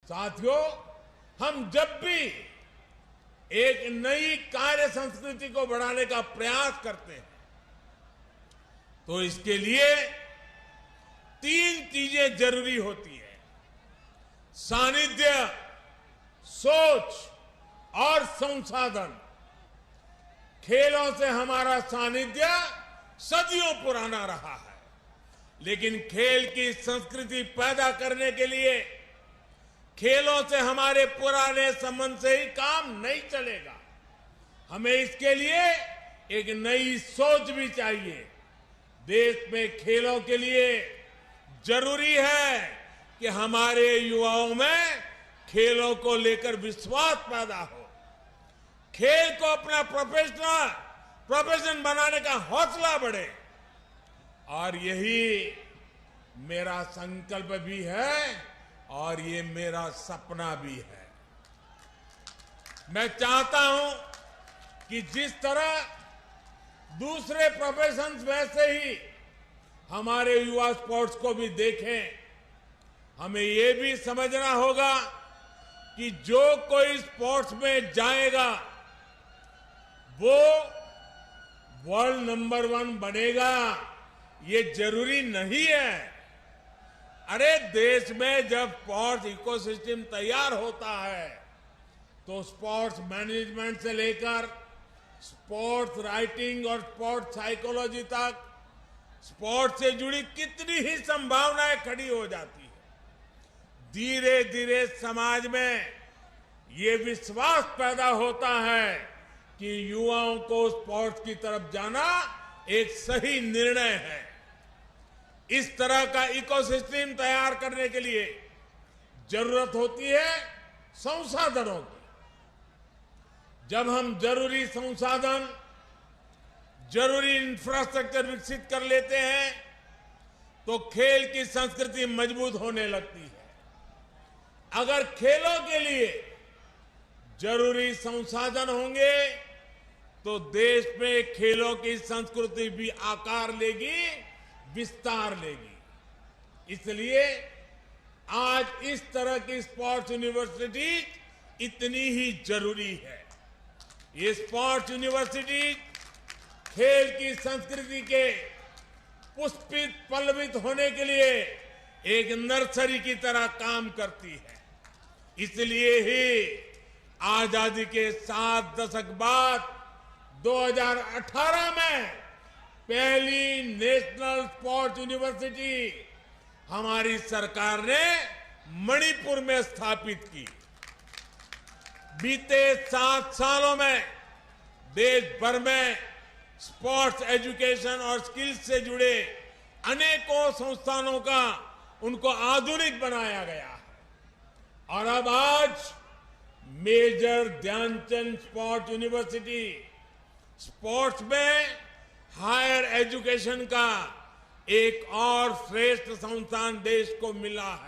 साथियों, हम जब भी एक नई कार्य संस्कृति को बढ़ाने का प्रयास करते हैं तो इसके लिए 3 चीजें जरूरी होती है: सानिध्य, सोच और संसाधन। खेलों से हमारा सानिध्य सदियों पुराना रहा है, लेकिन खेल की संस्कृति पैदा करने के लिए खेलों से हमारे पुराने संबंध से ही काम नहीं चलेगा। हमें इसके लिए एक नई सोच भी चाहिए। देश में खेलों के लिए जरूरी है कि हमारे युवाओं में खेलों को लेकर विश्वास पैदा हो, खेल को अपना प्रोफेशन बनाने का हौसला बढ़े। और यही मेरा संकल्प भी है और ये मेरा सपना भी है। मैं चाहता हूं कि जिस तरह दूसरे प्रोफेशंस वैसे ही हमारे युवा स्पोर्ट्स को भी देखें। हमें ये भी समझना होगा कि जो कोई स्पोर्ट्स में जाएगा वो वर्ल्ड नंबर 1 बनेगा, ये जरूरी नहीं है। अरे देश में जब स्पोर्ट्स इकोसिस्टम तैयार होता है तो स्पोर्ट्स मैनेजमेंट से लेकर स्पोर्ट्स राइटिंग और स्पोर्ट्स साइकोलॉजी तक स्पोर्ट्स से जुड़ी कितनी ही संभावनाएं खड़ी हो जाती है। धीरे धीरे समाज में ये विश्वास पैदा होता है कि युवाओं को स्पोर्ट्स की तरफ जाना एक सही निर्णय है। इस तरह का इकोसिस्टम तैयार करने के लिए जरूरत होती है संसाधनों की। जब हम जरूरी संसाधन, जरूरी इंफ्रास्ट्रक्चर विकसित कर लेते हैं तो खेल की संस्कृति मजबूत होने लगती है। अगर खेलों के लिए जरूरी संसाधन होंगे तो देश में खेलों की संस्कृति भी आकार लेगी, विस्तार लेगी। इसलिए आज इस तरह की स्पोर्ट्स यूनिवर्सिटी इतनी ही जरूरी है। ये स्पोर्ट्स यूनिवर्सिटी खेल की संस्कृति के पुष्पित पल्लवित होने के लिए एक नर्सरी की तरह काम करती है। इसलिए ही आजादी के 7 दशक बाद 2018 में पहली नेशनल स्पोर्ट्स यूनिवर्सिटी हमारी सरकार ने मणिपुर में स्थापित की। बीते 7 सालों में देश भर में स्पोर्ट्स एजुकेशन और स्किल्स से जुड़े अनेकों संस्थानों का उनको आधुनिक बनाया गया है। और अब आज major Dhyanchand sports university sports में हायर एजुकेशन का एक और श्रेष्ठ संस्थान देश को मिला है।